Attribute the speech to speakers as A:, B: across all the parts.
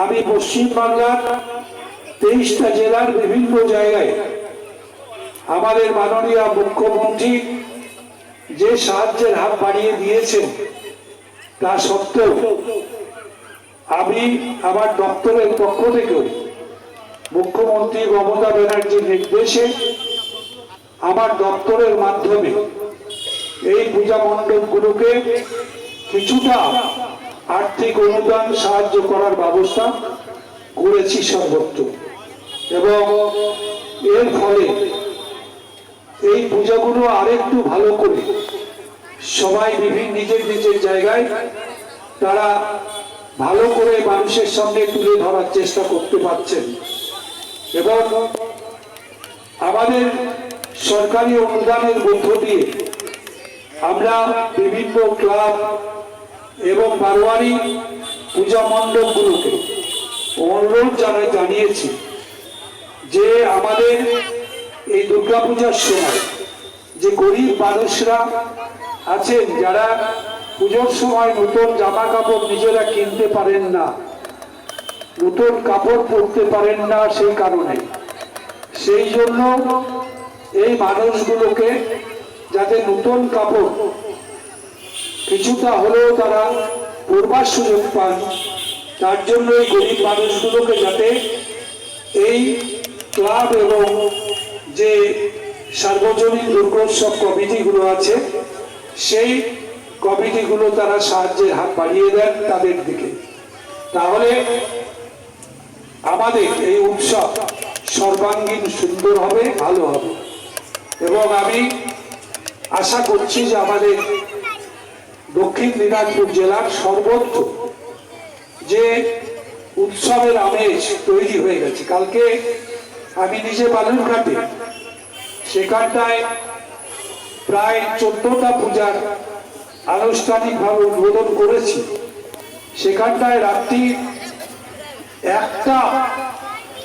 A: আমি পশ্চিমবাংলার 23টা জেলার বিভিন্ন জায়গায় আমাদের মাননীয় মুখ্যমন্ত্রী যে সাহায্যের হাত বাড়িয়ে দিয়েছেন তা সত্ত্বেও আমি আমার দপ্তরের পক্ষ থেকেও মুখ্যমন্ত্রী মমতা ব্যানার্জির নির্দেশে আমার দপ্তরের মাধ্যমে এই পূজা মণ্ডপগুলোকে কিছুটা আর্থিক অনুদান সাহায্য করার ব্যবস্থা করেছি সর্বত্র, এবং এর ফলে এই পূজাগুলো আরেকটু ভালো করে সবাই বিভিন্ন নিজের নিজের জায়গায় তারা ভালো করে মানুষের সামনে তুলে ধরার চেষ্টা করতে পারছেন। এবং আমাদের সরকারি অনুদানের মধ্য দিয়ে আমরা বিভিন্ন ক্লাব এবং বারোয়ারি পূজা মণ্ডপগুলোকে অনুরোধ জানিয়েছি যে আমাদের এই দুর্গাপূজার সময় যে গরিব মানুষরা আছেন যারা পুজোর সময় নতুন জামা কাপড় নিজেরা কিনতে পারেন না, নতুন কাপড় পরতে পারেন না, সেই কারণে সেই জন্য এই মানুষগুলোকে যাতে নতুন কাপড় কিছুটা হলেও তারা পরবার সুযোগ পান, তার জন্য এই গরিব মানুষগুলোকে যাতে এই ক্লাব এবং যে সার্বজনীন দুর্গোৎসব কমিটিগুলো আছে সেই কমিটিগুলো তারা সাহায্যের হাত বাড়িয়ে দেন তাদের দিকে, তাহলে আমাদের এই উৎসব সর্বাঙ্গীন সুন্দর হবে, ভালো হবে। এবং আমি আশা করছি যে আমাদের দক্ষিণ দিনাজপুর জেলার সর্বত্র যে উৎসবের আমেজ তৈরি হয়ে গেছে। কালকে আমি নিজে বালুরঘাটে সেখানটায় প্রায় 14টা পূজার আনুষ্ঠানিকভাবে উদ্বোধন করেছি। সেখানটায় রাত্রি 1টা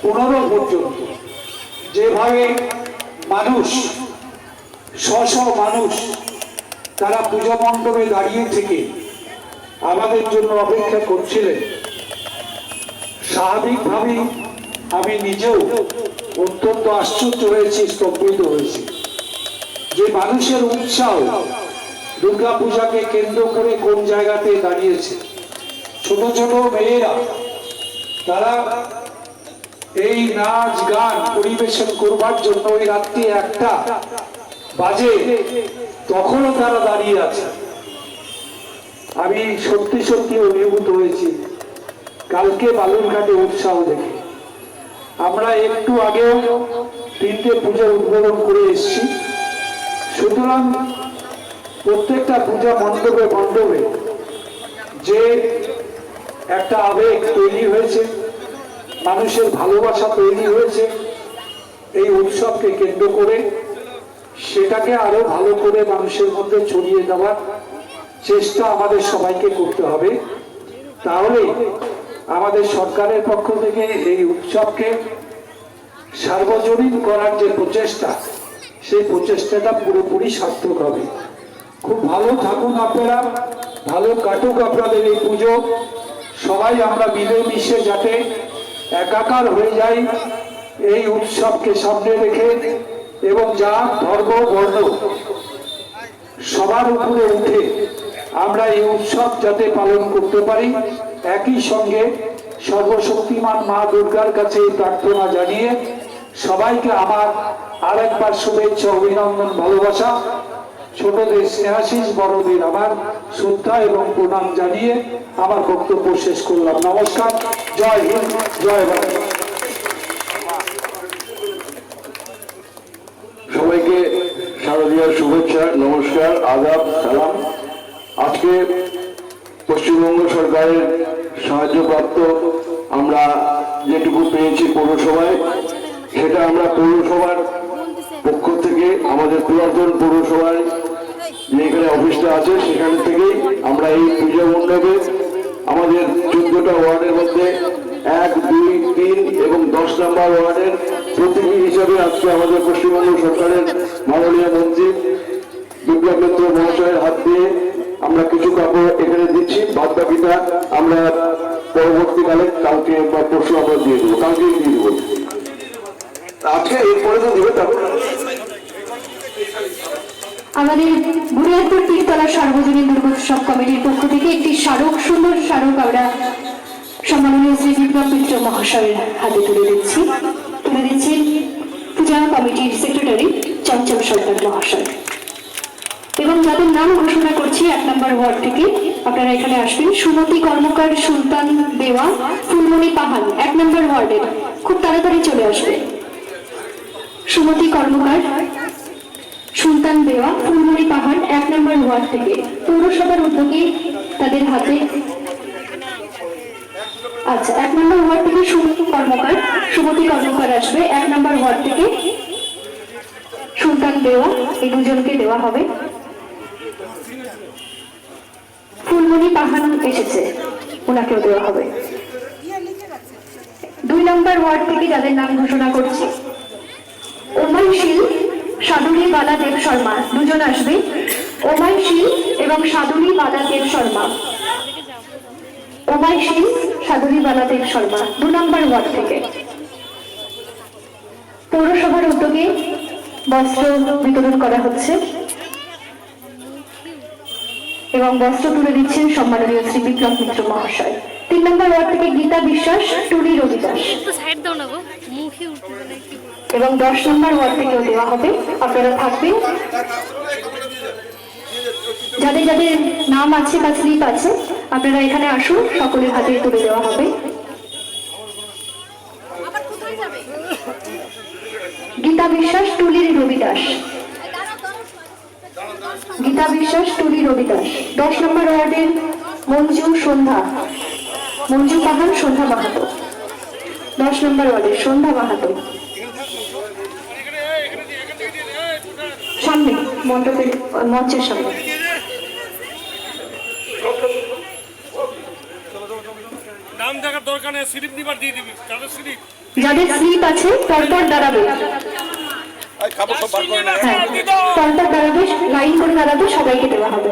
A: 15 পর্যন্ত যেভাবে মানুষ মানুষ তারা পূজা মণ্ডপে দাঁড়িয়ে থেকে আমাদের জন্য অপেক্ষা করছিলেন, স্বাভাবিকভাবেই আমি নিজেও অত্যন্ত আশ্চর্য হয়েছি, স্তম্ভিত হয়েছি যে মানুষের উৎসাহ দুর্গাপূজাকে কেন্দ্র করে কোন জায়গাতে দাঁড়িয়েছে। ছোট ছোট মেয়েরা তারা এই নাচ গান পরিবেশন করবার জন্য ওই রাত্রি 1টা বাজে তখনও তারা দাঁড়িয়ে আছে। আমি সত্যি সত্যি অভিভূত হয়েছি কালকে বালুরঘাটে উৎসাহ দেখে। আমরা একটু আগেও 3টে পূজা উদ্বোধন করে এসেছি। সুতরাং প্রত্যেকটা পূজা মণ্ডপে মণ্ডপে যে একটা আবেগ তৈরি হয়েছে, মানুষের ভালোবাসা তৈরি হয়েছে এই উৎসবকে কেন্দ্র করে, সেটাকে আরো ভালো করে মানুষের মধ্যে ছড়িয়ে দেওয়ার চেষ্টা আমাদের সবাইকে করতে হবে। তাহলে আমাদের সরকারের পক্ষ থেকে এই উৎসবকে সার্বজনীন করার যে প্রচেষ্টা, সেই প্রচেষ্টাটা পুরোপুরি সার্থক হবে। খুব ভালো থাকুন আপনারা, ভালো কাটুক আপনাদের এই পুজো। সবাই আমরা মিলেমিশে যাতে একাকার হয়ে যাই এই উৎসবকে সামনে রেখে, এবং জাত ধর্ম বর্ণ সবার উপরে উঠে আমরা এই উৎসব যাতে পালন করতে পারি। একই সঙ্গে সর্বশক্তিমান মা দুর্গার কাছে প্রার্থনা জানিয়ে সবাইকে আমার আরেকবার শুভেচ্ছা, অভিনন্দন, ভালোবাসা, ছোটদের স্নেহাশিস, বড়দের আমার শ্রদ্ধা এবং প্রণাম জানিয়ে আমার বক্তব্য শেষ করলাম। নমস্কার, জয় হিন্দ, জয় বাংলা।
B: সবাইকে শারদীয়ার শুভেচ্ছা, নমস্কার, আদাব, সালাম। আজকে পশ্চিমবঙ্গ সরকারের সাহায্যপ্রাপ্ত আমরা যেটুকু পেয়েছি পৌরসভায়, সেটা আমরা পৌরসভার পক্ষ থেকে আমাদের পুরাতন পৌরসভায় যে এখানে অফিসটা আছে সেখান থেকেই আমরা এই পূজা মণ্ডপে আমাদের 14টা ওয়ার্ডের মধ্যে 1, 2, 3 এবং 10 নম্বর ওয়ার্ডের প্রতিনিধি হিসাবে আজকে আমাদের পশ্চিমবঙ্গ সরকারের মাননীয় মন্ত্রী বিপ্লব মিত্র মহাশয়ের হাত দিয়ে আমরা কিছু কাপড় এখানে দিচ্ছি। বাদ বাকিটা আমরা পরবর্তীকালে কালকে কালকে বা পরশু আমরা দিয়ে দেবো, কালকেই দিয়ে দেবো। আজকে এরপরে তো দেবে, তারপর
C: আমাদের বুনিয়াদপুর তিনতলা সার্বজনীন দুর্গোৎসব কমিটির পক্ষ থেকে একটি স্মারক, সুন্দর স্মারক আমরা সম্মাননীয় শ্রী বিপ্লব মিত্র মহাশয়ের হাতে তুলে দিচ্ছি পূজা কমিটির সেক্রেটারি চঞ্চল সরকার মহাশয়। এবং যাদের নাম ঘোষণা করছি 1 নম্বর ওয়ার্ড থেকে, আপনারা এখানে আসবেন। সুমতি কর্মকার, সুলতান দেওয়া, ফুলমণি পাহান 1 নম্বর ওয়ার্ডের, খুব তাড়াতাড়ি চলে আসবে। সুমতি কর্মকার, সুলতান দেওয়া, ফুলমণি পাহাড় 1 নম্বর ওয়ার্ড থেকে। পৌরসভার উদ্যোগে তাদের হাতে, আচ্ছা 1 নম্বর ওয়ার্ড থেকে সুমতি কর্মকার আসবে। 1 নম্বর ওয়ার্ড থেকে সুলতান দেওয়া, এই দুজনকে দেওয়া হবে। ফুলমণি পাহাড় এসেছে, ওনাকেও দেওয়া হবে। 2 নম্বর ওয়ার্ড থেকে যাদের নাম ঘোষণা করছি, ওমাইশীল, সাধুরী বালা দেব শর্মা, দুজন আসবে। ওমাইশীল এবং সাধুরী বালা দেব শর্মা, ওমাইশীল, সাধুরী বালা দেব শর্মা 2 নম্বর ওয়ার্ড থেকে। পৌরসভার উদ্যোগে বস্ত্র বিতরণ করা হচ্ছে এবং বস্ত্র তুলে দিচ্ছেন সম্মাননীয় শ্রী বিপ্লব মিত্র মহাশয়। 3 নম্বর ওয়ার্ড থেকে গীতা বিশ্বাস, টুনি রবি দাস এবং 10 নম্বর ওয়ার্ড থেকেও দেওয়া হবে। আপনারা থাকবেন, যাদের যাদের নাম আছে বা স্লিপ আছে আপনারা এখানে আসুন, সকলের হাতে তুলে দেওয়া হবে। গীতা বিশ্বাস, টুলি রবি দাস, গীতা বিশ্বাস, টুলি রবি দাস। 10 নম্বর ওয়ার্ডের মঞ্জু পাহান, সন্ধ্যা মাহাতো, 10 নম্বর ওয়ার্ডের সন্ধ্যা মাহাতো। সামনে মণ্ডপের মঞ্চের সামনে। যাদের স্লিপ আছে পরপর দাঁড়াবে, পরপর দাঁড়াবে, লাইন করে দাঁড়াবে, সবাইকে দেওয়া হবে।